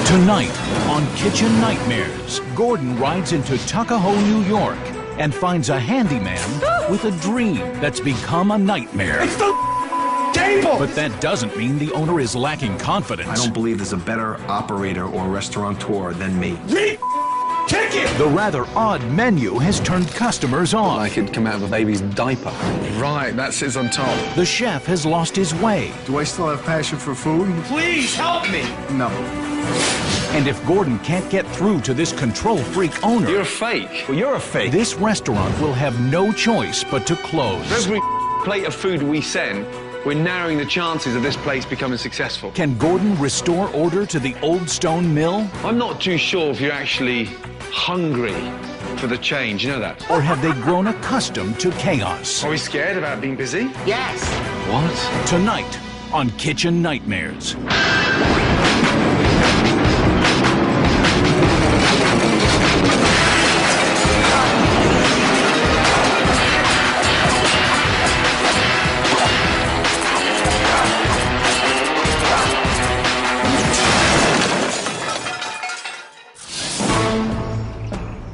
Tonight on Kitchen Nightmares, Gordon rides into Tuckahoe, New York, and finds a handyman with a dream that's become a nightmare. It's the table! But that doesn't mean the owner is lacking confidence. I don't believe there's a better operator or restaurateur than me. Ticket! The rather odd menu has turned customers on. I could come out of a baby's diaper. Right, that sits on top. The chef has lost his way. Do I still have passion for food? Please help me! No. And if Gordon can't get through to this control freak owner, You're a fake. Well, you're a fake. this restaurant will have no choice but to close. For every plate of food we send, we're narrowing the chances of this place becoming successful. Can Gordon restore order to the Old Stone Mill? I'm not too sure if you're actually hungry for the change, you know that? Or have they grown accustomed to chaos? Are we scared about being busy? Yes. What? Tonight on Kitchen Nightmares.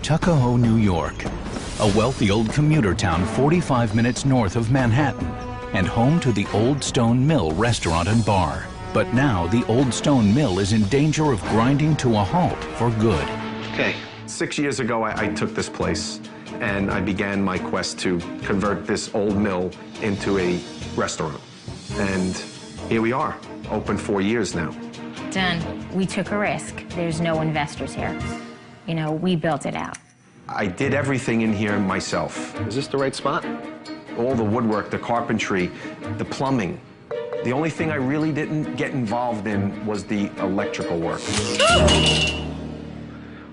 Tuckahoe, New York, a wealthy old commuter town 45 minutes north of Manhattan and home to the Old Stone Mill restaurant and bar. But now the Old Stone Mill is in danger of grinding to a halt for good. Okay. 6 years ago, I took this place, and I began my quest to convert this old mill into a restaurant. And here we are, open 4 years now. Done. We took a risk. There's no investors here. You know, we built it out. I did everything in here myself. Is this the right spot? All the woodwork, the carpentry, the plumbing. The only thing I really didn't get involved in was the electrical work.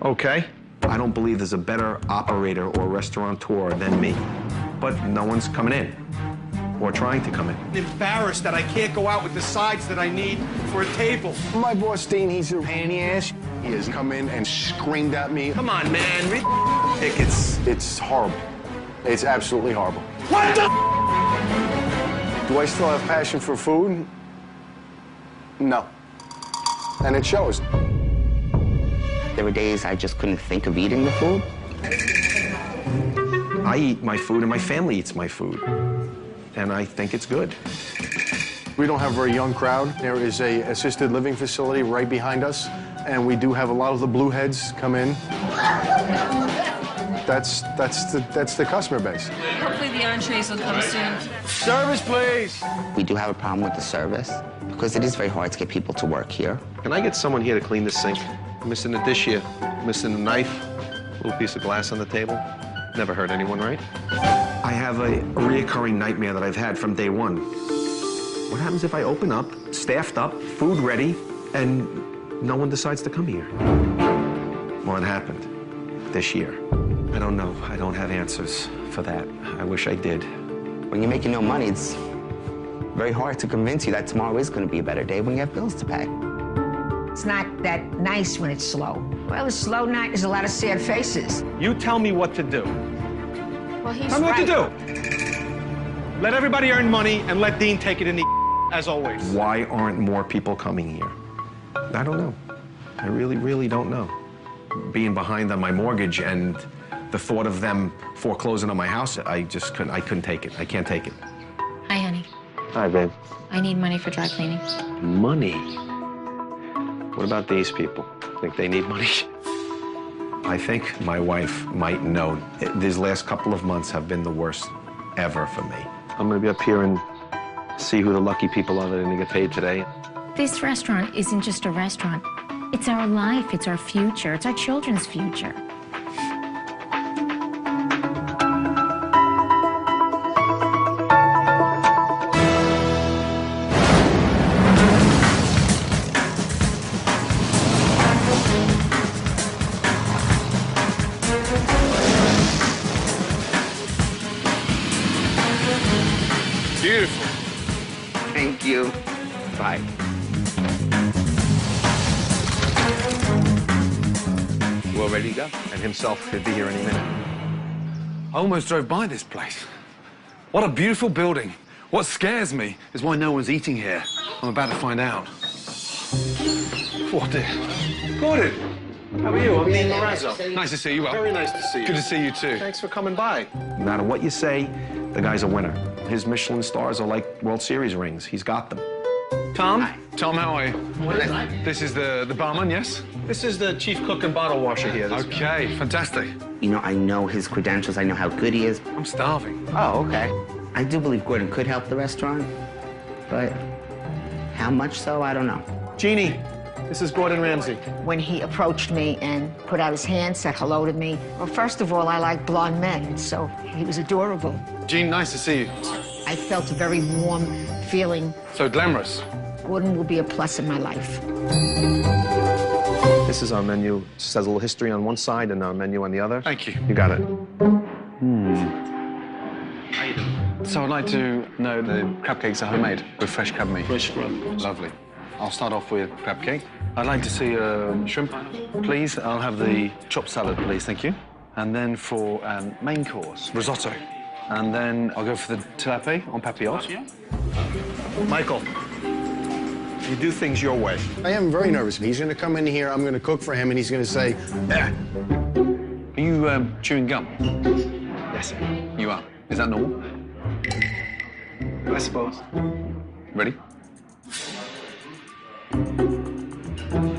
Okay. I don't believe there's a better operator or restaurateur than me. But no one's coming in or trying to come in. I'm embarrassed that I can't go out with the sides that I need for a table. My boss, Dean, he's a panty ass. He has come in and screamed at me. Come on, man. It's horrible. It's absolutely horrible. What the? Do I still have passion for food? No. And it shows. There were days I just couldn't think of eating the food. I eat my food and my family eats my food. And I think it's good. We don't have a very young crowd. There is a assisted living facility right behind us, and we do have a lot of the blue heads come in. That's the customer base. Hopefully the entrees will come soon. Service, please. We do have a problem with the service because it is very hard to get people to work here. Can I get someone here to clean the sink? I'm missing a dish here, missing a knife, a little piece of glass on the table. Never hurt anyone, right? I have a reoccurring nightmare that I've had from day one. What happens if I open up, staffed up, food ready, and no one decides to come here? Well, it happened this year. I don't know. I don't have answers for that. I wish I did. When you're making no money, it's very hard to convince you that tomorrow is going to be a better day when you have bills to pay. It's not that nice when it's slow. Well, a slow night, there's a lot of sad faces. You tell me what to do. Well, he's Tell me what to right. do. Let everybody earn money and let Dean take it in the as always. Why aren't more people coming here? I don't know. I really, really don't know. Being behind on my mortgage and the thought of them foreclosing on my house, I couldn't take it. I can't take it. Hi, honey. Hi, babe. I need money for dry cleaning. Money? What about these people? Think they need money? I think my wife might know. These last couple of months have been the worst ever for me. I'm gonna be up here and see who the lucky people are that are gonna get paid today. This restaurant isn't just a restaurant. It's our life, it's our future, it's our children's future. Beautiful. Thank you. Bye. Well, ready to go? And himself could be here any minute. I almost drove by this place. What a beautiful building. What scares me is why no one's eating here. I'm about to find out. Oh, dear. Gordon. How are you? I'm Dean Lorazzo. Nice to see you. Well, Very nice to see you. good to see you too. Thanks for coming by. No matter what you say, the guy's a winner. His Michelin stars are like World Series rings. He's got them. Tom? Tom, how are you? This is the barman, yes? This is the chief cook and bottle washer here. Okay, fantastic. You know, I know his credentials. I know how good he is. I'm starving. Oh, okay. I do believe Gordon could help the restaurant, but how much so, I don't know. Jeannie, this is Gordon Ramsay. When he approached me and put out his hand, said hello to me, well, first of all, I like blonde men, so he was adorable. Jean, nice to see you. I felt a very warm feeling. So glamorous. Gordon will be a plus in my life. This is our menu. It says a little history on one side and our menu on the other. Thank you. You got it. So I'd like to know the crab cakes are homemade with fresh crab meat. Fresh crab. Lovely. I'll start off with crab cake. I'd like to see shrimp, please. I'll have the chopped salad, please, thank you. And then for main course, risotto. And then I'll go for the tilapia en papillote. Michael, you do things your way. I am very nervous. He's going to come in here, I'm going to cook for him, and he's going to say, Are you chewing gum? Yes, sir. You are. Is that normal? I suppose. Ready?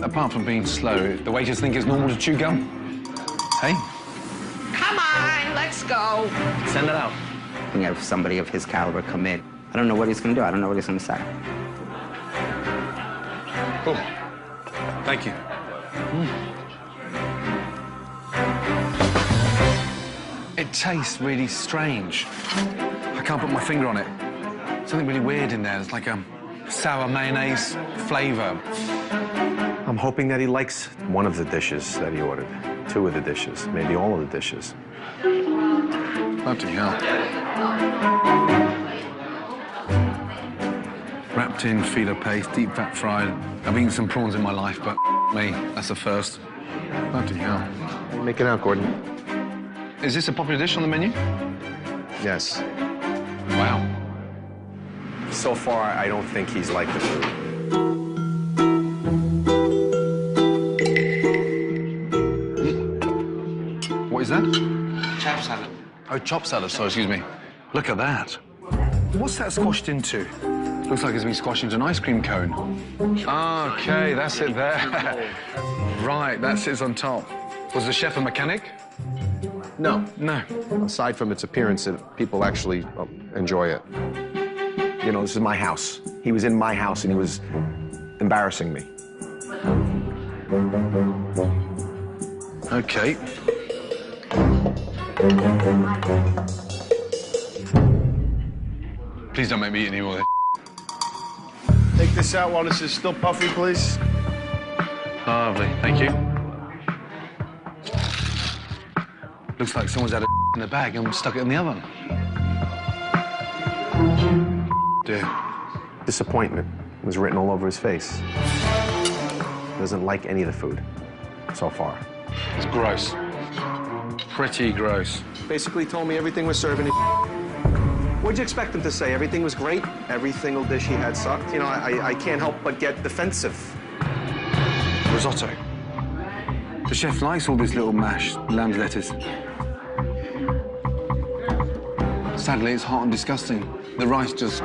Apart from being slow, the waiters think it's normal to chew gum. Hey? Come on, let's go. Send it out. When you have somebody of his caliber come in, I don't know what he's going to do. I don't know what he's going to say. Cool. Thank you. It tastes really strange. I can't put my finger on it. Something really weird in there. It's like a sour mayonnaise flavor. I'm hoping that he likes one of the dishes that he ordered. Two of the dishes, maybe all of the dishes. Bloody hell. Wrapped in filo paste, deep fat fried. I've eaten some prawns in my life, but me, that's the first. Bloody hell. Make it out, Gordon. Is this a popular dish on the menu? Yes. Wow. So far, I don't think he's liked the food. What is that? Chop salad. Oh, chop salad, sorry, excuse me. Look at that. What's that squashed into? Looks like it's been squashed into an ice cream cone. Okay, that's it there. Right, that sits on top. Was the chef a mechanic? No. No. Aside from its appearance, people actually enjoy it. You know, this is my house. He was in my house and he was embarrassing me. Okay. Please don't make me eat any more of this. take this out while this is still puffy, please. Lovely, thank you. Looks like someone's had a in the bag and stuck it in the oven. Dear. Disappointment was written all over his face. He doesn't like any of the food so far. It's gross. Pretty gross. Basically told me everything was serving. What'd you expect him to say? Everything was great? Every single dish he had sucked? You know, I can't help but get defensive. Risotto. The chef likes all this little mashed lamb's lettuce. Sadly, it's hot and disgusting. The rice just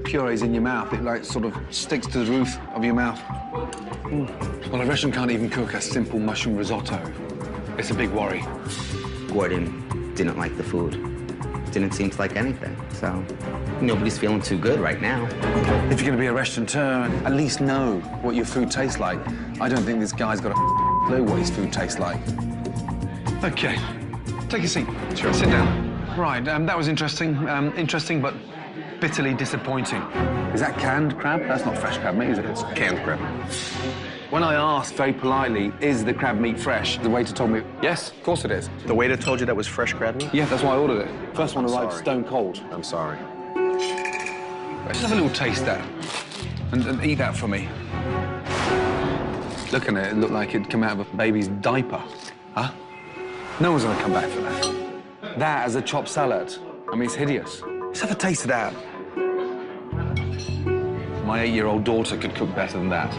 purees in your mouth. It, like, sort of sticks to the roof of your mouth. Well, a restaurant can't even cook a simple mushroom risotto. It's a big worry. Gordon didn't like the food. Didn't seem to like anything, so nobody's feeling too good right now. If you're going to be a restaurateur, at least know what your food tastes like. I don't think this guy's got a clue what his food tastes like. Okay, take a seat. Sure. Sit down. Right, that was interesting. Interesting, but bitterly disappointing. Is that canned crab? That's not fresh crab meat, is it? It's canned crab. When I asked very politely, is the crab meat fresh? The waiter told me, yes, of course it is. The waiter told you that was fresh crab meat? Yeah, that's why I ordered it. First one arrived stone cold. I'm sorry. Just have a little taste there and eat that for me. Looking at it, it looked like it'd come out of a baby's diaper. Huh? No one's gonna come back for that. That as a chopped salad. I mean, it's hideous. Let's have a taste of that. My 8-year-old daughter could cook better than that.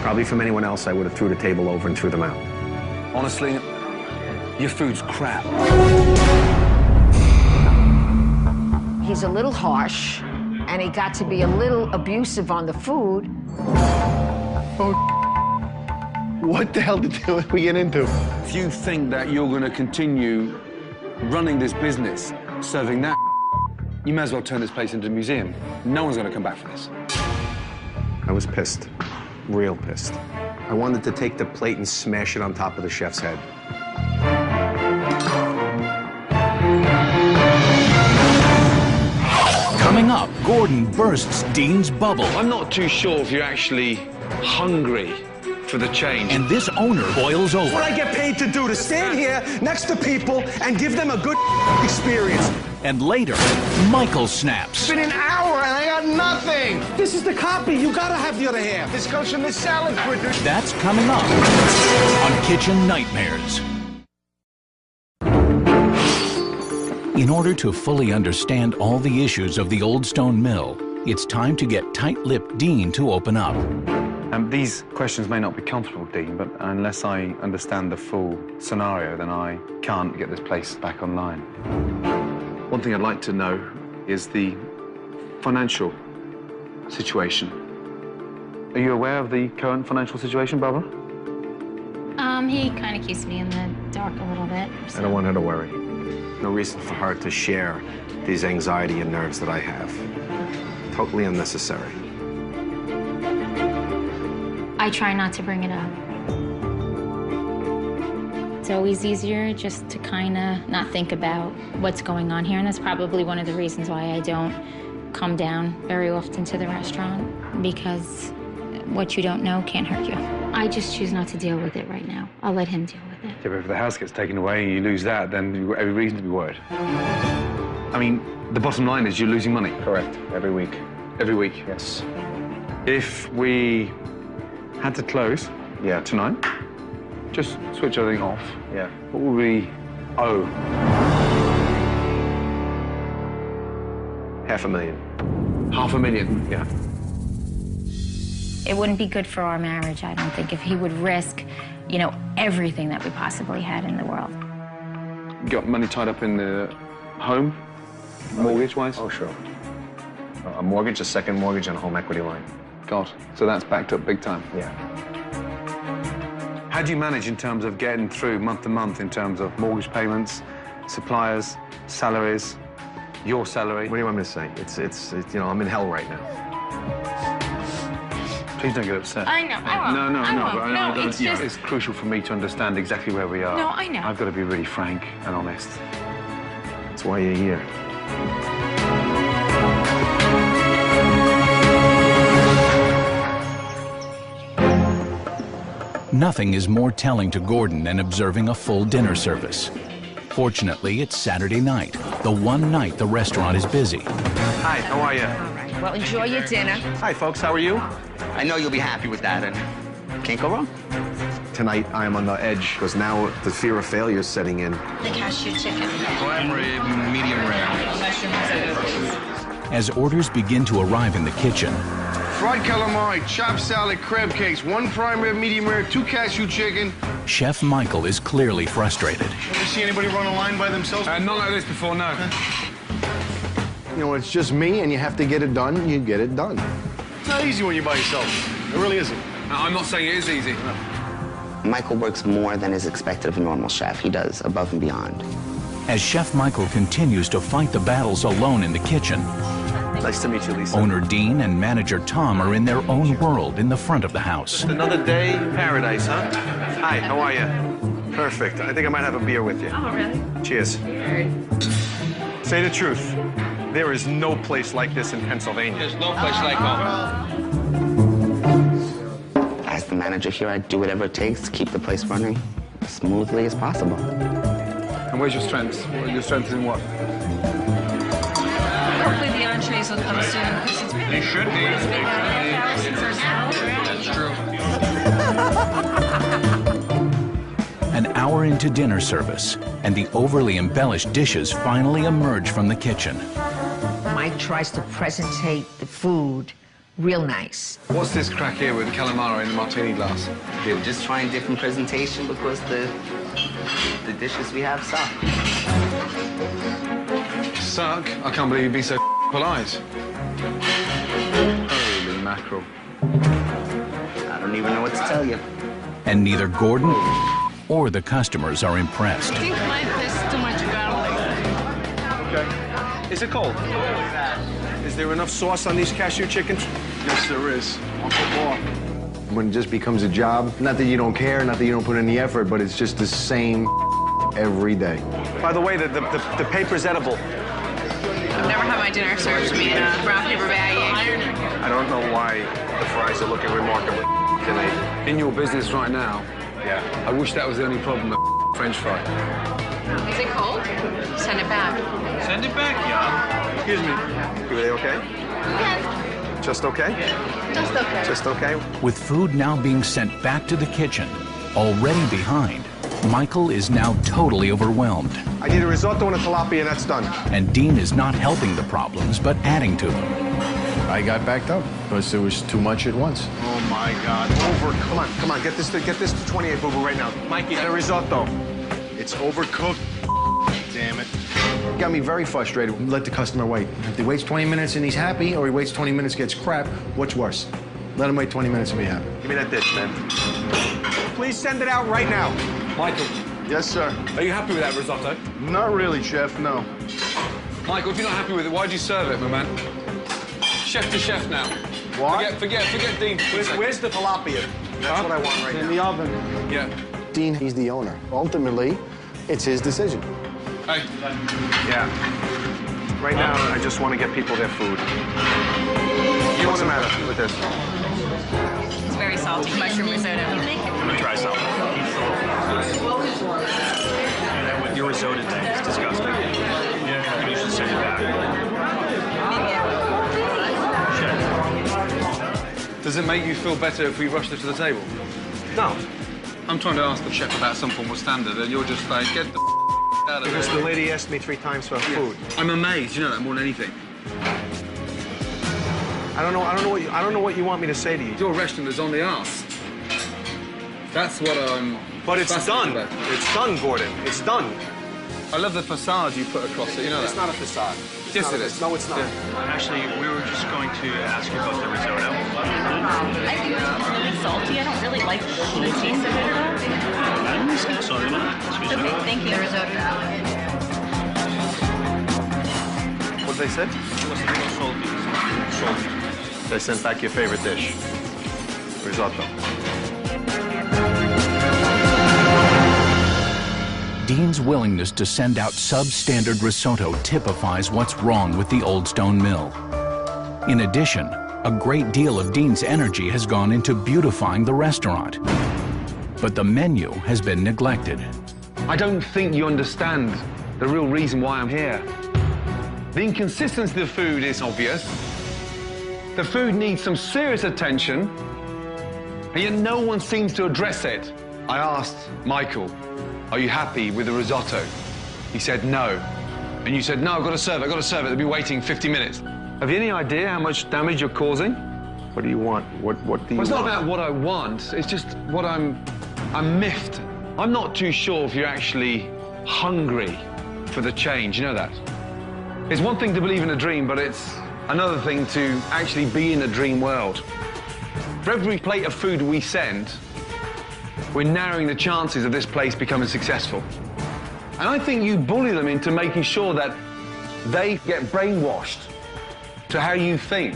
Probably from anyone else, I would have threw the table over and threw them out. Honestly, your food's crap. He's a little harsh, and he got to be a little abusive on the food. Oh, what the hell did we get into? If you think that you're going to continue running this business, serving that, you may as well turn this place into a museum. No one's going to come back for this. I was pissed, real pissed. I wanted to take the plate and smash it on top of the chef's head. Coming up, Gordon bursts Dean's bubble. I'm not too sure if you're actually hungry for the change. And this owner boils over. What I get paid to do, to stand here next to people and give them a good experience. And later, Michael snaps. It's been an hour and I got nothing. This is the copy. You gotta have the other half. This comes from the salad printer. That's coming up on Kitchen Nightmares. In order to fully understand all the issues of the Old Stone Mill, it's time to get tight-lipped Dean to open up. These questions may not be comfortable, Dean, but unless I understand the full scenario, then I can't get this place back online. One thing I'd like to know is the financial situation. Are you aware of the current financial situation, Barbara? He kind of keeps me in the dark a little bit. So. I don't want her to worry. No reason for her to share these anxiety and nerves that I have. Totally unnecessary. I try not to bring it up. It's always easier just to kind of not think about what's going on here, and that's probably one of the reasons why I don't come down very often to the restaurant, because what you don't know can't hurt you. I just choose not to deal with it right now. I'll let him deal with it. Yeah, but if the house gets taken away and you lose that, then you've got every reason to be worried. I mean, the bottom line is you're losing money. Correct. Every week. Every week? Yes. If we had to close tonight, just switch everything off, what would we owe? $500,000. $500,000? Yeah. It wouldn't be good for our marriage, I don't think, if he would risk, you know, everything that we possibly had in the world. You got money tied up in the home, mortgage-wise? Oh, sure. A mortgage, a second mortgage, and a home equity line. God, so that's backed up big time. Yeah. How do you manage in terms of getting through month to month in terms of mortgage payments, suppliers, salaries, your salary? What do you want me to say? It's you know, I'm in hell right now. Please don't get upset. I know, I won't. No, it's just... It's crucial for me to understand exactly where we are. No, I know. I've got to be really frank and honest. That's why you're here. Nothing is more telling to Gordon than observing a full dinner service. Fortunately, it's Saturday night, the one night the restaurant is busy. Hi, how are you? All right. Well, enjoy your dinner. Hi, folks, how are you? I know you'll be happy with that, and can't go wrong. Tonight, I am on the edge, because now the fear of failure is setting in. The cashew chicken. Prime rib, medium rare. As orders begin to arrive in the kitchen, Fried calamari, chopped salad, crab cakes, 1 prime rib, medium rare, 2 cashew chicken. Chef Michael is clearly frustrated. Ever see anybody run a line by themselves? Not like this before, no. You know, it's just me, and you have to get it done, you get it done. It's not easy when you're by yourself. It really isn't. I'm not saying it is easy. Michael works more than is expected of a normal chef. He does above and beyond. As Chef Michael continues to fight the battles alone in the kitchen, Nice to meet you, Lisa. owner Dean and manager Tom are in their own world in the front of the house. Another day in paradise, huh? Hi, how are you? Perfect. I think I might have a beer with you. Oh, really? Cheers. Say the truth. There is no place like this in Pennsylvania. There's no place like home. As the manager here, I do whatever it takes to keep the place running as smoothly as possible. And where's your strengths? Your strengths in what? Hopefully the entrees will come soon, because it's been... They should be. It's been an hour since our salad. That's true. An hour into dinner service, and the overly embellished dishes finally emerge from the kitchen. Mike tries to presentate the food real nice. What's this crack here with the calamari in the martini glass? They were just trying different presentation because the dishes we have suck. Suck? I can't believe you'd be so polite. Holy mackerel. I don't even know what to tell you. And neither Gordon or the customers are impressed. I think my there's too much garlic. Okay. Is it cold? Is there enough sauce on these cashew chickens? Yes, there is. I'll put more. When it just becomes a job, not that you don't care, not that you don't put in the effort, but it's just the same every day. By the way, the paper's edible. I've never had my dinner served to me in a brown paper bag. I don't know why the fries are looking remarkably tonight. In your business right now, Yeah. I wish that was the only problem with French fry. Is it cold? Send it back. Send it back, yeah. Excuse me. Are they okay? Yes. Just okay? Just okay. Just okay? With food now being sent back to the kitchen, already behind, Michael is now totally overwhelmed. I need a risotto and a tilapia, and that's done. And Dean is not helping the problems, but adding to them. I got backed up because there was too much at once. Oh my God! Come on, get this to 28, boo boo, right now. Mikey, a risotto. It's overcooked. Damn it. Got me very frustrated. Let the customer wait. If he waits 20 minutes and he's happy, or he waits 20 minutes gets crap, what's worse? Let him wait 20 minutes and be happy. Give me that dish, man. Please send it out right now. Michael, Yes, sir. are you happy with that risotto? Not really, chef, no. Michael, if you're not happy with it, why'd you serve it, my man? Chef to chef now. What? Forget Dean. Where's the tilapia? That's what I want right In now. the oven. Yeah. Dean, he's the owner. Ultimately, it's his decision. Hey. Yeah. Right now, I just want to get people their food. What's the matter with this? It's very salty. Mushroom risotto. I'm gonna try some. Your risotto is disgusting. Yeah. You should send it back. Does it make you feel better if we rush this to the table? No. I'm trying to ask the chef about some form of standard, and you're just like, get the out of Because there. the lady asked me 3 times for food. I'm amazed, you know that more than anything. I don't know what you want me to say to you. Your restaurant is on the arse. That's what I'm... But it's done. fascinated about. It's done, Gordon. It's done. I love the facade you put across it, you know It's that? not a facade. Yes, it is. No, it's not. Actually, we were just going to ask you about the risotto. I think it's really salty. I don't really like the taste of it at all. Sorry, Okay, thank you. The risotto. What did they say? They sent back your favorite dish. Risotto. Dean's willingness to send out substandard risotto typifies what's wrong with the Old Stone Mill. In addition, a great deal of Dean's energy has gone into beautifying the restaurant. But the menu has been neglected. I don't think you understand the real reason why I'm here. The inconsistency of the food is obvious. The food needs some serious attention, and yet no one seems to address it. I asked Michael, are you happy with the risotto? He said no. And you said, no, I've got to serve it, They've been waiting 50 minutes. Have you any idea how much damage you're causing? What do you want? What do you Well, it's not about what I want, it's just what I'm miffed. I'm not too sure if you're actually hungry for the change, you know that? It's one thing to believe in a dream, but it's another thing to actually be in a dream world. For every plate of food we send, we're narrowing the chances of this place becoming successful. And I think you bully them into making sure that they get brainwashed to how you think.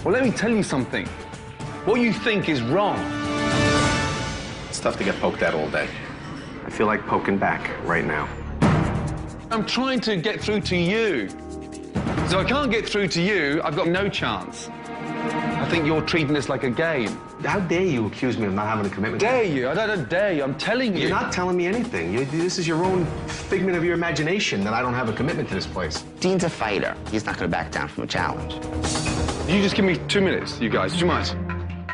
Well, let me tell you something. What you think is wrong. It's tough to get poked at all day. I feel like poking back right now. I'm trying to get through to you. So I can't get through to you, I've got no chance. I think you're treating this like a game. How dare you accuse me of not having a commitment? Dare you? I don't dare you, I'm telling you. You're not telling me anything. This is your own figment of your imagination that I don't have a commitment to this place. Dean's a fighter. He's not going to back down from a challenge. You just give me 2 minutes, you guys. Do you mind?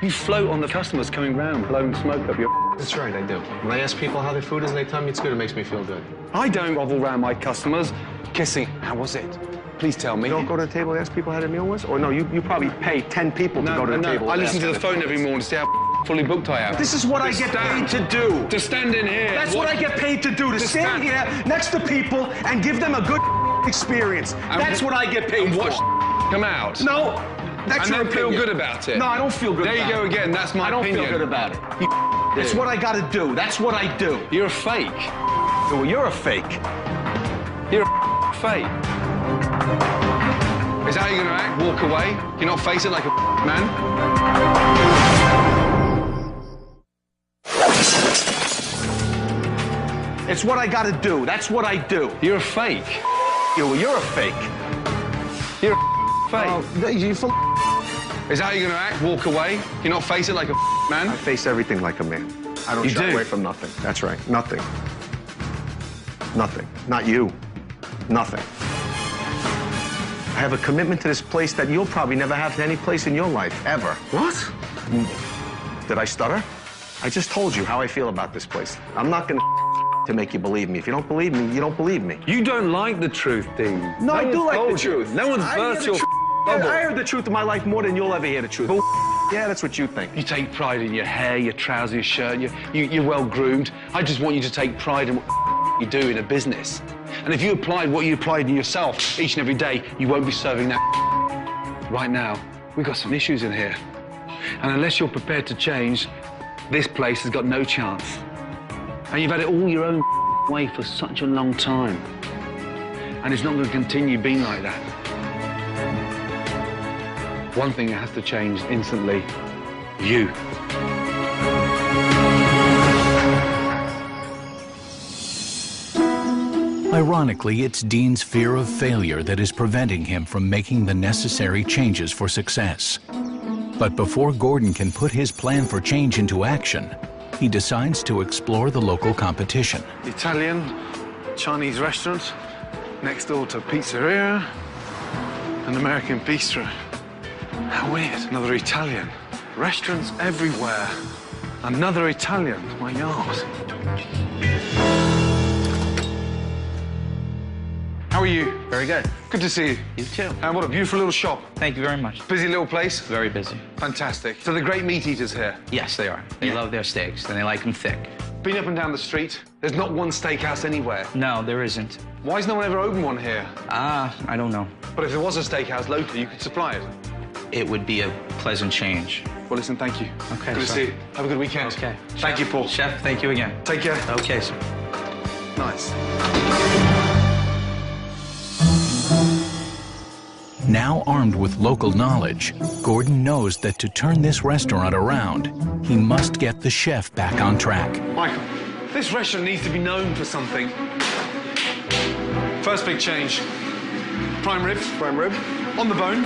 You float on the customers coming round, blowing smoke up your... That's right, I do. When I ask people how their food is and they tell me it's good, it makes me feel good. I don't grovel around my customers, kissing. How was it? Please tell me. You don't go to the table and ask people how their meal was? Or no, you probably pay 10 people to go to the table. I and listen ask to the them. phone every morning to see how fully booked I am. This is what I get paid to do. To stand in here. That's what I get paid to do, to stand here next to people and give them a good experience. That's what I get paid and watch for. come out. No, that's and your then feel opinion. good about it. No, I don't feel good about it. There you go again, that's my opinion. I don't feel good about it. It's what I gotta do. That's what I do. You're a fake. Well, you're a fake. You're a fake. Is that how you're gonna act? Walk away? You're not face it like a man? It's what I gotta do. That's what I do. You're a fake. You're a fake. You're a fake. You Is that how you're gonna act? Walk away? You're not face it like a man? I face everything like a man. I don't shy away from nothing. That's right. Nothing. Nothing. Not you. Nothing. I have a commitment to this place that you'll probably never have to any place in your life, ever. What? Did I stutter? I just told you how I feel about this place. I'm not gonna to make you believe me. If you don't believe me, you don't believe me. You don't like the truth, Dean. No, I do like the truth. No one's burst your bubble. I heard the truth of my life more than you'll ever hear the truth. Yeah, that's what you think. You take pride in your hair, your trousers, your shirt, you're well groomed. I just want you to take pride in what you do in a business. And if you applied what you applied in yourself each and every day, you won't be serving that. Right now, we've got some issues in here. And unless you're prepared to change, this place has got no chance. And you've had it all your own way for such a long time. And it's not going to continue being like that. One thing that has to change instantly, you. Ironically, it's Dean's fear of failure that is preventing him from making the necessary changes for success. But before Gordon can put his plan for change into action, he decides to explore the local competition. Italian, Chinese restaurant, next door to pizzeria, an American bistro. How weird. Another Italian. Restaurants everywhere. Another Italian. My God. How are you? Very good. Good to see you. You too. And what a beautiful little shop. Thank you very much. Busy little place? Very busy. Fantastic. So the great meat eaters here? Yes, they are. They love their steaks, and they like them thick. Been up and down the street. There's not one steakhouse anywhere. No, there isn't. Why has no one ever opened one here? I don't know. But if there was a steakhouse locally, you could supply it. It would be a pleasant change. Well, listen, thank you. Okay, Good to see you. Have a good weekend. Okay. Thank you, Paul. Chef, thank you again. Take care. Okay, sir. Nice. Now armed with local knowledge, Gordon knows that to turn this restaurant around, he must get the chef back on track. Michael, this restaurant needs to be known for something. First big change. Prime rib. Prime rib. On the bone.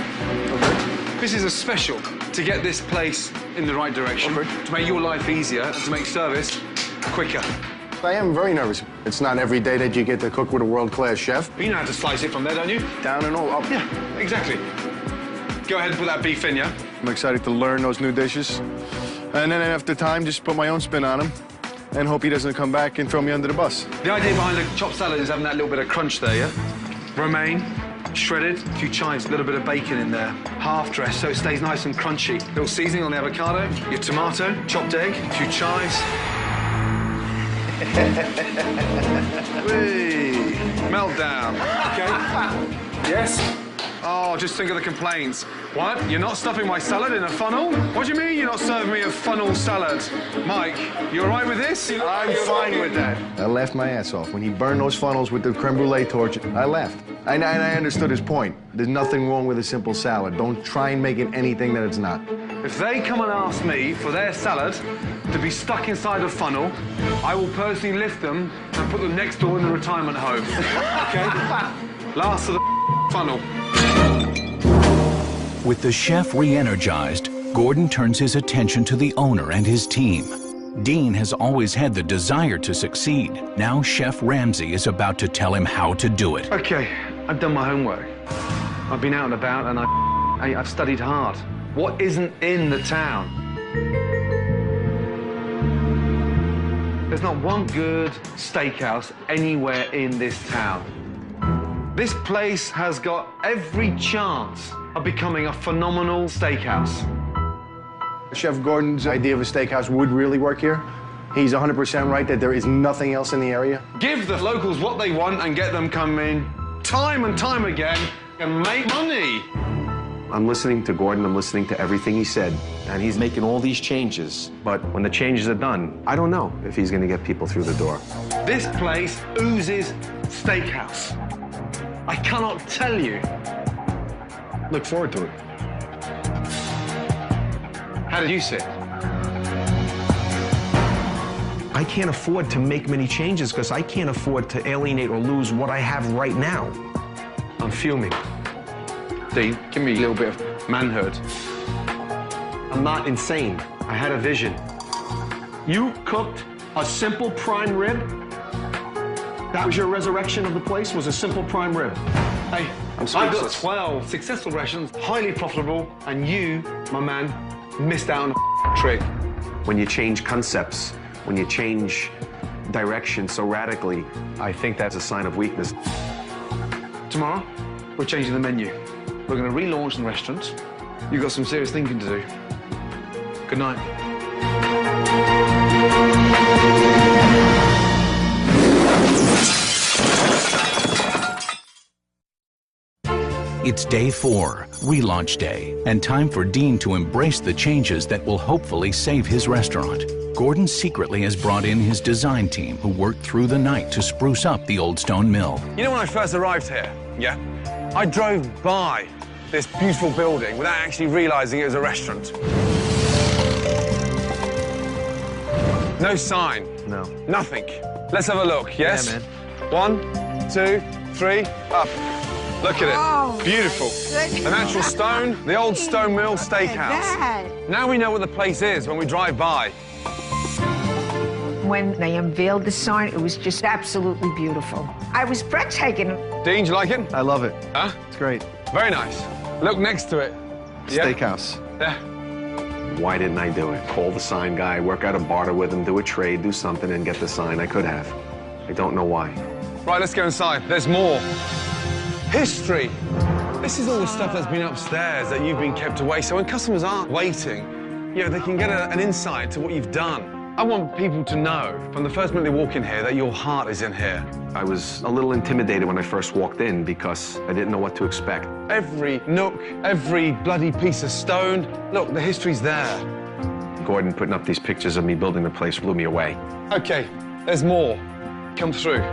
Okay. This is a special to get this place in the right direction, to make your life easier, and to make service quicker. I am very nervous. It's not every day that you get to cook with a world-class chef. But you know how to slice it from there, don't you? Down and all up. Yeah, exactly. Go ahead and put that beef in, yeah? I'm excited to learn those new dishes. And then after time, just put my own spin on them and hope he doesn't come back and throw me under the bus. The idea behind the chopped salad is having that little bit of crunch there, yeah? Romaine, shredded, a few chives, a little bit of bacon in there. Half dressed so it stays nice and crunchy. Little seasoning on the avocado, your tomato, chopped egg, a few chives. Whee! Meltdown. Okay? Yes? Oh, just think of the complaints. What? You're not stuffing my salad in a funnel? What do you mean you're not serving me a funnel salad? Mike, you all right with this? I'm fine with that. I laughed my ass off. When he burned those funnels with the creme brulee torch, I laughed. And I understood his point. There's nothing wrong with a simple salad. Don't try and make it anything that it's not. If they come and ask me for their salad to be stuck inside a funnel, I will personally lift them and put them next door in the retirement home. Okay? Last of the funnel. With the chef re-energized, Gordon turns his attention to the owner and his team. Dean has always had the desire to succeed. Now Chef Ramsay is about to tell him how to do it. Okay, I've done my homework. I've been out and about and I've studied hard. What isn't in the town? There's not one good steakhouse anywhere in this town. This place has got every chance of becoming a phenomenal steakhouse. Chef Gordon's idea of a steakhouse would really work here. He's 100% right that there is nothing else in the area. Give the locals what they want and get them coming time and time again and make money. I'm listening to Gordon, I'm listening to everything he said, and he's making all these changes. But when the changes are done, I don't know if he's gonna get people through the door. This place oozes steakhouse. I cannot tell you. Look forward to it. How did you see it? I can't afford to make many changes because I can't afford to alienate or lose what I have right now. I'm fuming. Dean, give me a little bit of manhood. I'm not insane. I had a vision. You cooked a simple prime rib? That was your resurrection of the place, was a simple prime rib? Hey, I've got 12 successful restaurants, highly profitable, and you, my man, missed out on a trick. When you change concepts, when you change direction so radically, I think that's a sign of weakness. Tomorrow, we're changing the menu. We're going to relaunch the restaurant. You've got some serious thinking to do. Good night. It's day 4, relaunch day, and time for Dean to embrace the changes that will hopefully save his restaurant. Gordon secretly has brought in his design team who worked through the night to spruce up the Old Stone Mill. You know when I first arrived here, yeah? I drove by this beautiful building without actually realizing it was a restaurant. No sign. No. Nothing. Let's have a look, yes? Yeah, man. 1, 2, 3, up. Look at it. Oh, beautiful. The natural stone, the Old Stone Mill Steakhouse. Now we know what the place is when we drive by. When they unveiled the sign, it was just absolutely beautiful. I was breathtaking. Dean, do you like it? I love it. Huh? It's great. Very nice. Look next to it. Steakhouse. Yeah. Why didn't I do it? Call the sign guy, work out a barter with him, do a trade, do something, and get the sign. I could have. I don't know why. Right, let's go inside. There's more. History. This is all the stuff that's been upstairs that you've been kept away. So when customers aren't waiting, you know, they can get an insight to what you've done. I want people to know from the first minute they walk in here that your heart is in here. I was a little intimidated when I first walked in because I didn't know what to expect. Every nook, every bloody piece of stone. Look, the history's there. Gordon putting up these pictures of me building the place blew me away. Okay, there's more. Come through.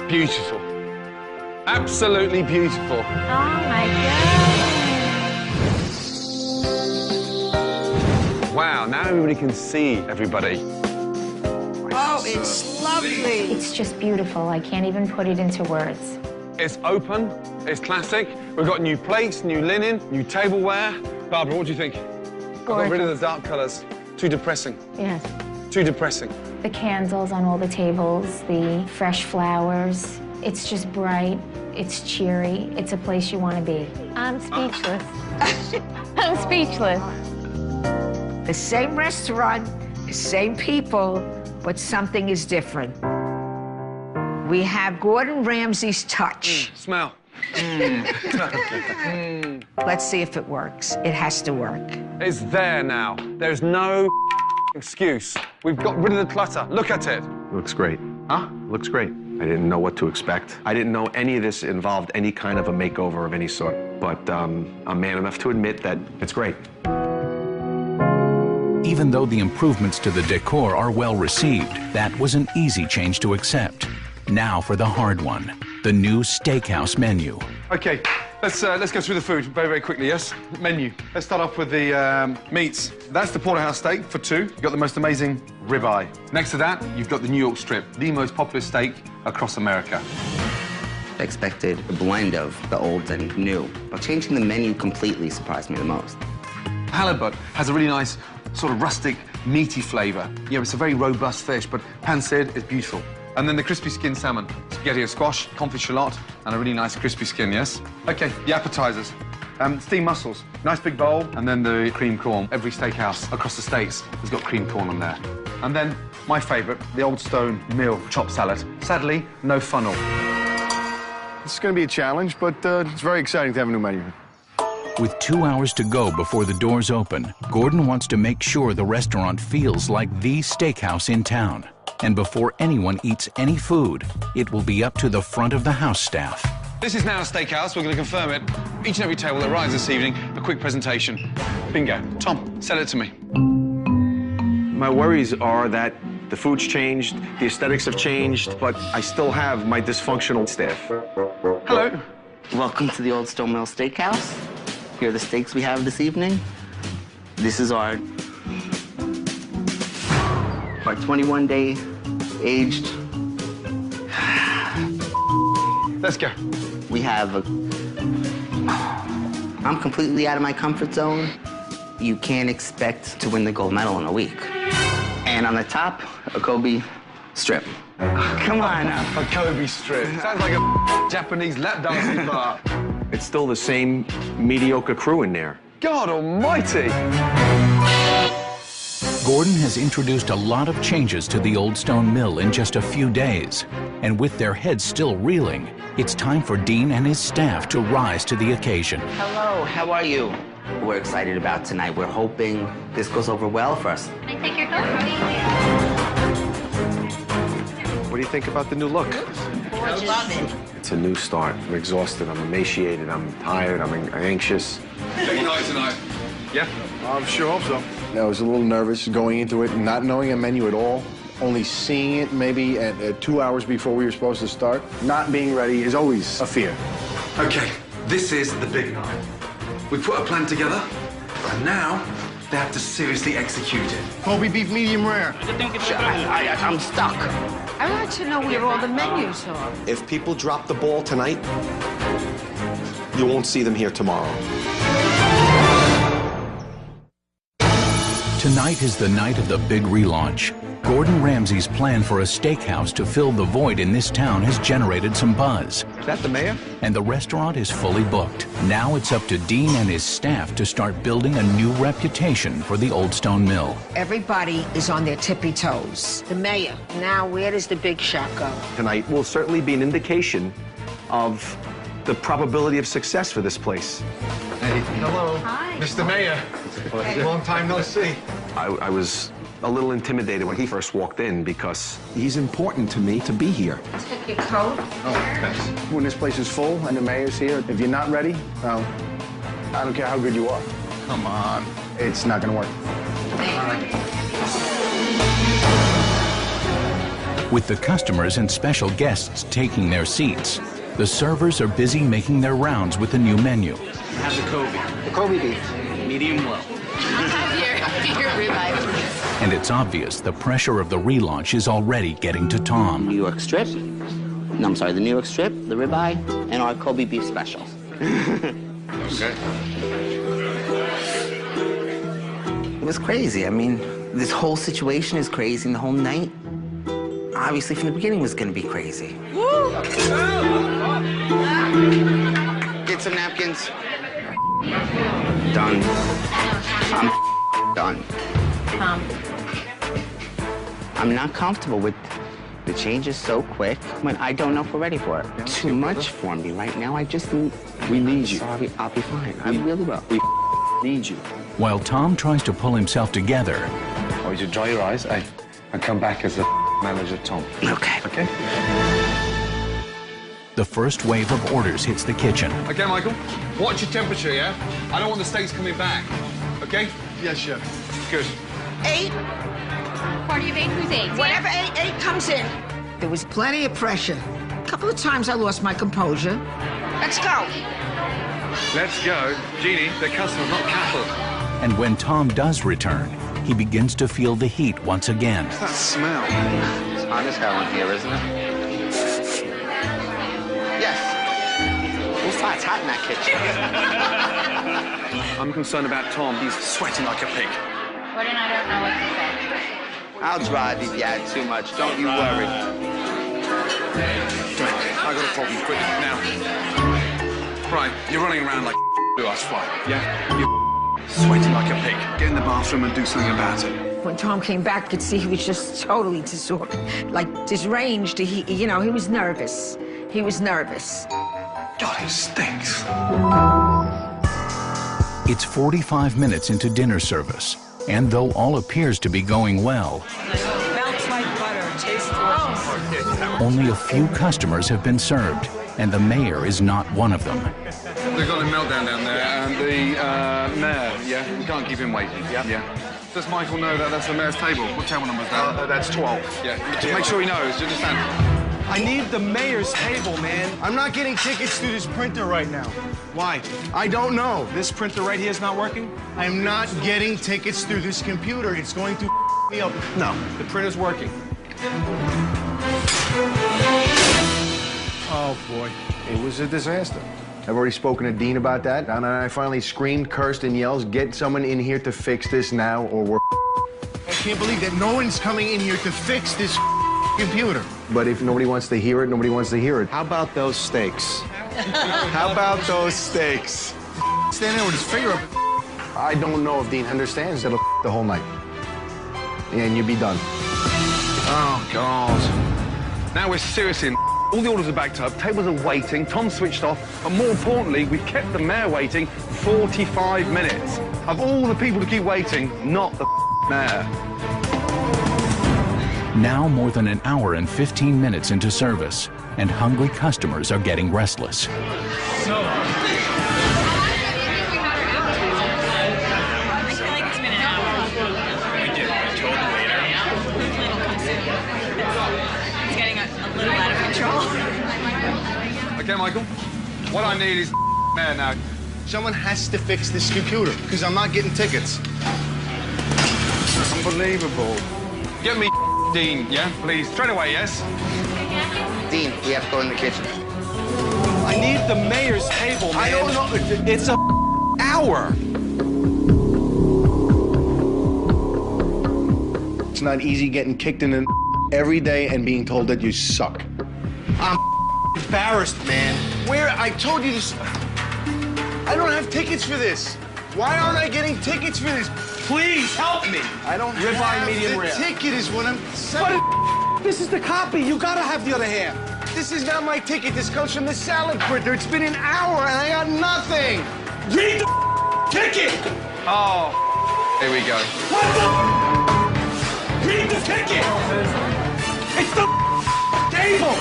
Beautiful. Absolutely beautiful. Oh my God. Wow, now everybody can see everybody. Oh, it's lovely. It's just beautiful. I can't even put it into words. It's open, it's classic. We've got new plates, new linen, new tableware. Barbara, what do you think? I've got rid of the dark colours. Too depressing. Yes. Too depressing. The candles on all the tables, the fresh flowers. It's just bright. It's cheery. It's a place you want to be. I'm speechless. I'm speechless. The same restaurant, the same people, but something is different. We have Gordon Ramsay's touch. Smell. Let's see if it works. It has to work. It's there now. There's no excuse. We've got rid of the clutter. Look at it. Looks great. Huh? Looks great. I didn't know what to expect. I didn't know any of this involved any kind of a makeover of any sort. But I'm man enough to admit that it's great. Even though the improvements to the decor are well received, that was an easy change to accept. Now for the hard one, the new steakhouse menu. Okay, let's go through the food very, very quickly, yes? Menu. Let's start off with the meats. That's the porterhouse steak for 2. You've got the most amazing ribeye. Next to that, you've got the New York strip, the most popular steak across America. I expected a blend of the old and new, but changing the menu completely surprised me the most. Halibut has a really nice sort of rustic, meaty flavour. Yeah, it's a very robust fish, but pan-seared is beautiful. And then the crispy skin salmon, spaghetti and squash, confit shallot, and a really nice crispy skin, yes? Okay, the appetizers. Steamed mussels, nice big bowl, and then the cream corn. Every steakhouse across the States has got cream corn on there. And then my favourite, the Old Stone Mill chopped salad. Sadly, no funnel. It's going to be a challenge, but it's very exciting to have a new menu. With 2 hours to go before the doors open, Gordon wants to make sure the restaurant feels like the steakhouse in town. And before anyone eats any food, it will be up to the front of the house staff. This is now a steakhouse. We're going to confirm it. Each and every table that arrives this evening, a quick presentation. Bingo. Tom, sell it to me. My worries are that the food's changed, the aesthetics have changed, but I still have my dysfunctional staff. Hello. Welcome to the Old Stone Mill Steakhouse. Here are the steaks we have this evening. This is our 21-day aged. Let's go. We have I'm completely out of my comfort zone. You can't expect to win the gold medal in a week. And on the top, a Kobe strip. Come on now. A Kobe strip. Sounds like a Japanese lap dancing bar. It's still the same mediocre crew in there. God almighty. Gordon has introduced a lot of changes to the Old Stone Mill in just a few days. And with their heads still reeling, it's time for Dean and his staff to rise to the occasion. Hello, how are you? We're excited about tonight. We're hoping this goes over well for us. Can I take your coat? What do you think about the new look? I love it. It's a new start. I'm exhausted, I'm emaciated, I'm tired, I'm anxious. Big night tonight. Yeah? I sure hope so. I was a little nervous going into it, not knowing a menu at all, only seeing it maybe at 2 hours before we were supposed to start. Not being ready is always a fear. Okay, this is the big night. We put a plan together, and now they have to seriously execute it. Kobe beef medium rare. I'm stuck. I'd like to know where all the menus are. If people drop the ball tonight, you won't see them here tomorrow. Tonight is the night of the big relaunch. Gordon Ramsay's plan for a steakhouse to fill the void in this town has generated some buzz. Is that the mayor? And the restaurant is fully booked. Now it's up to Dean and his staff to start building a new reputation for the Old Stone Mill. Everybody is on their tippy toes. The mayor. Now, where does the big shot go? Tonight will certainly be an indication of the probability of success for this place. Hey, hello. Hi. Mr. Mayor. Long time no see. I was a little intimidated when he first walked in because he's important to me to be here. Take your coat. Oh, thanks. When this place is full and the mayor's here, if you're not ready, well, I don't care how good you are. Come on. It's not gonna work. With the customers and special guests taking their seats, the servers are busy making their rounds with the new menu. Have the Kobe. The Kobe beef. Medium well. Your ribeye. And it's obvious the pressure of the relaunch is already getting to Tom. New York strip. No, I'm sorry, the New York strip, the ribeye, and our Kobe beef specials. Okay. It was crazy. I mean, this whole situation is crazy, and the whole night, obviously from the beginning, was gonna be crazy. Woo! Get some napkins. Done. I'm done. I'm not comfortable with the changes so quick when I don't know if we're ready for it. Too much for me right now. I just need... We need you. Sorry, I'll be fine. I really will. We need you. While Tom tries to pull himself together, Oh, you should dry your eyes, eh? And come back as the manager, Tom. Okay. Okay? the first wave of orders hits the kitchen. Okay, Michael. Watch your temperature, yeah? I don't want the steaks coming back. Okay? Yes, chef. Good. 8. Party of 8, who's 8? Whatever 8 comes in. There was plenty of pressure. A couple of times I lost my composure. Let's go. Let's go. Jeannie, they're customers, not cattle. And when Tom does return, he begins to feel the heat once again. What's that smell? It's hot as hell in here, isn't it? Yes. It's hot in that kitchen. I'm concerned about Tom. He's sweating like a pig. Gordon, I don't know what to say. I'll drive if you add too much. Don't you worry. I got a problem. Quick, now. Right, you're running around like do us fly. Yeah? You're sweating like a pig. Get in the bathroom and do something about it. When Tom came back, I could see he was just totally disranged. He was nervous. He was nervous. God, it stinks. It's 45 minutes into dinner service, and though all appears to be going well, Melts like butter, tastes delicious. only a few customers have been served, and the mayor is not one of them. They've got a meltdown down there, and the mayor, yeah, we can't keep him waiting. Yeah. Does Michael know that that's the mayor's table? What table number is that? That's 12. Yeah, just make sure he knows, do you understand? I need the mayor's table, man. I'm not getting tickets through this printer right now. Why? I don't know. This printer right here is not working? I'm not getting tickets through this computer. It's going to me up. No, the printer's working. Oh, boy. It was a disaster. I've already spoken to Dean about that, and I finally screamed, cursed, and yells, get someone in here to fix this now, or we're I can't believe that no one's coming in here to fix this computer. But if nobody wants to hear it, nobody wants to hear it. How about those steaks? How about those steaks? Stand there with his finger up. I don't know if Dean understands that'll the whole night. And you'll be done. Oh, God. Now we're seriously in. All the orders are backed up, tables are waiting, Tom's switched off, and more importantly, we've kept the mayor waiting 45 minutes. Of all the people to keep waiting, not the mayor. Now more than an hour and 15 minutes into service, and hungry customers are getting restless. Okay, Michael, what I need is mayor now. Someone has to fix this computer, because I'm not getting tickets. Unbelievable. Get me Dean, yeah, please. Straight away, yes? Dean, we have to go in the kitchen. I need the mayor's table, man. I don't know. It's a hour. It's not easy getting kicked in the every day and being told that you suck. I'm embarrassed, man. Where? I told you this. I don't have tickets for this. Why aren't I getting tickets for this? Please help me. I don't Ribeye, have medium the rare. ticket is what I'm saying. But this is the copy. You gotta have the other half. This is not my ticket. This comes from the salad printer. It's been an hour and I got nothing. Read the ticket. Oh, here we go. What the? Read the ticket. It's the table.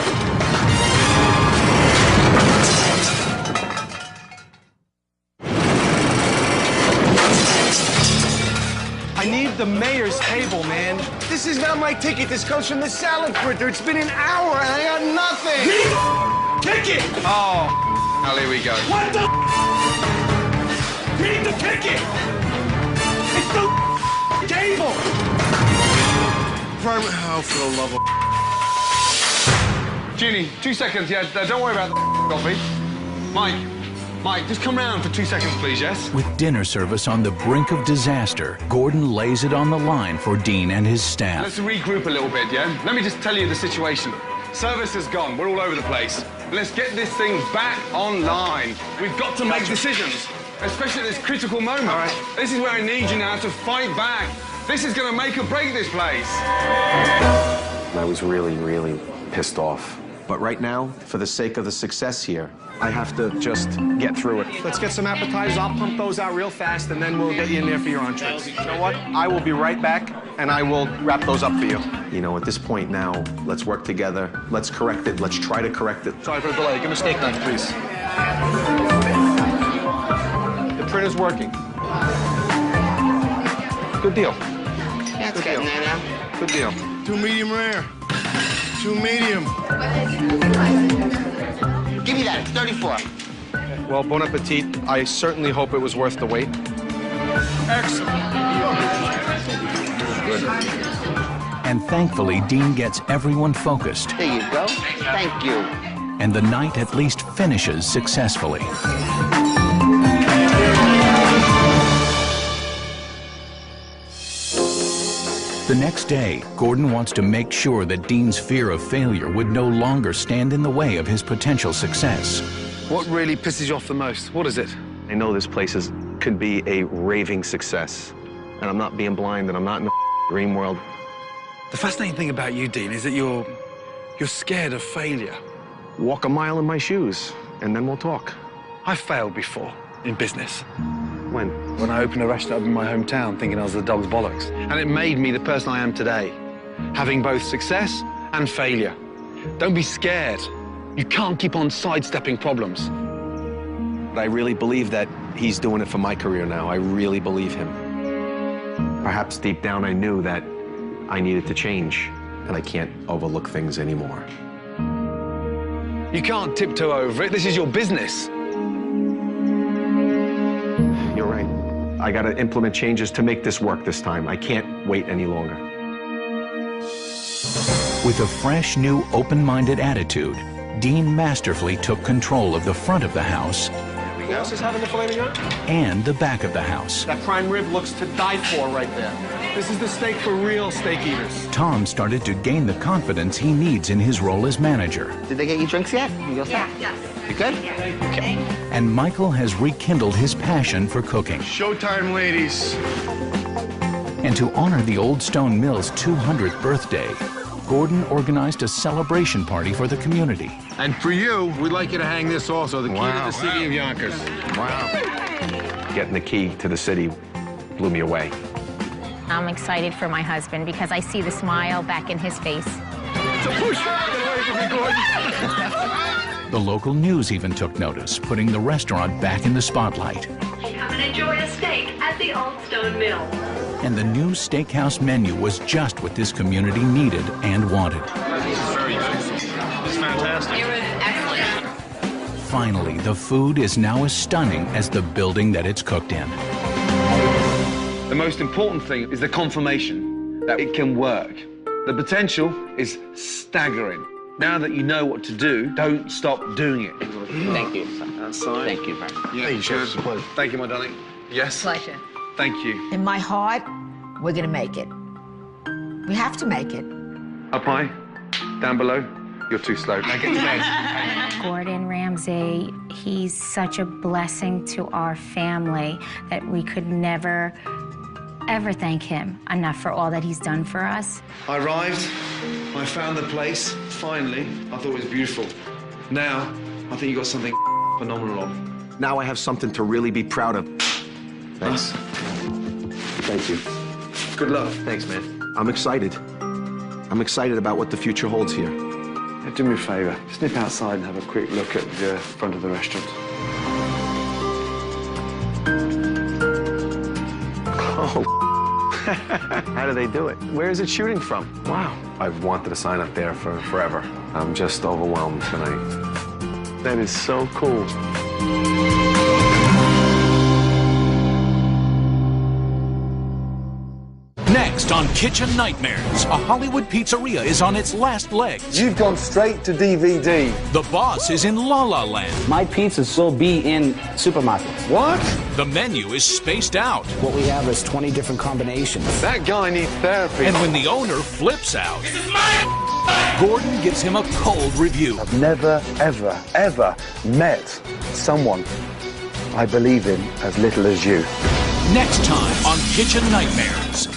I need the mayor's table, man. This is not my ticket. This comes from the salad printer. It's been an hour and I got nothing. Read the ticket. Oh, now here we go. What the? Read the ticket. It's the table. Oh, for the love of... Ginny, 2 seconds, yeah, don't worry about the coffee. Mike, just come round for 2 seconds, please, yes? With dinner service on the brink of disaster, Gordon lays it on the line for Dean and his staff. Let's regroup a little bit, yeah? Let me just tell you the situation. Service is gone. We're all over the place. Let's get this thing back online. We've got to make decisions, especially at this critical moment. All right. This is where I need you now to fight back. This is going to make or break this place. I was really, really pissed off. But right now, for the sake of the success here, I have to just get through it. Let's get some appetizers. I'll pump those out real fast, and then we'll get you in there for your entrees. You know what? I will be right back, and I will wrap those up for you. You know, at this point now, let's work together. Let's correct it. Let's try to correct it. Sorry for the delay. Give me a steak knife, please. The printer's working. Good deal. Yeah, it's getting there now. Good deal. 2 medium rare. 2 medium. Give me that. It's 34. Well, bon appetit. I certainly hope it was worth the wait. Excellent. And thankfully, Dean gets everyone focused, There you go. Thank you. and the night at least finishes successfully. The next day, Gordon wants to make sure that Dean's fear of failure would no longer stand in the way of his potential success. What really pisses you off the most? What is it? I know this place could be a raving success. And I'm not being blind, and I'm not in a dream world. The fascinating thing about you, Dean, is that you're scared of failure. Walk a mile in my shoes. and then we'll talk. I failed before in business. When? When I opened a restaurant up in my hometown thinking I was the dog's bollocks. And it made me the person I am today, having both success and failure. Don't be scared. You can't keep on sidestepping problems. But I really believe that he's doing it for my career now. I really believe him. Perhaps deep down I knew that I needed to change, and I can't overlook things anymore. You can't tiptoe over it. This is your business. You're right. I gotta implement changes to make this work this time. I can't wait any longer. With a fresh, new, open-minded attitude, Dean masterfully took control of the front of the house Who else is having the filet mignon? and the back of the house. That prime rib looks to die for right there. This is the steak for real steak eaters. Tom started to gain the confidence he needs in his role as manager. Did they get you drinks yet? You all set? Yes. You good? Okay. And Michael has rekindled his passion for cooking. Showtime, ladies. And to honor the Old Stone Mill's 200th birthday, Gordon organized a celebration party for the community. And for you, we'd like you to hang this also, the key to the city of Yonkers. Wow. Getting the key to the city blew me away. I'm excited for my husband because I see the smile back in his face. The local news even took notice, putting the restaurant back in the spotlight. Come and enjoy a steak at the Old Stone Mill. And the new steakhouse menu was just what this community needed and wanted. This is very nice. It's fantastic. It was excellent. Finally, the food is now as stunning as the building that it's cooked in. The most important thing is the confirmation that it can work. The potential is staggering. Now that you know what to do, don't stop doing it. Thank you. Outside. Thank you very much. Yeah, Thank you, Chef. It's a pleasure. Thank you, my darling. Yes. Pleasure. Thank you. In my heart, we're gonna make it. We have to make it. Up high, down below. You're too slow. Now get to bed. Gordon Ramsay, he's such a blessing to our family that we could never, ever thank him enough for all that he's done for us. I arrived. I found the place. Finally, I thought it was beautiful. Now, I think you got something phenomenal on. Now I have something to really be proud of. Thanks. Thank you. Good luck. Thanks, man. I'm excited. I'm excited about what the future holds here. Do me a favor. Just nip outside and have a quick look at the front of the restaurant. Oh, how do they do it? Where is it shooting from? Wow. I've wanted to sign up there for forever. I'm just overwhelmed tonight. That is so cool. Next on Kitchen Nightmares, a Hollywood pizzeria is on its last legs. You've gone straight to DVD. The boss is in La La Land. My pizzas will be in supermarkets. What? The menu is spaced out. What we have is 20 different combinations. That guy needs therapy. And when the owner flips out, Gordon gives him a cold review. I've never, ever, ever met someone I believe in as little as you. Next time on Kitchen Nightmares.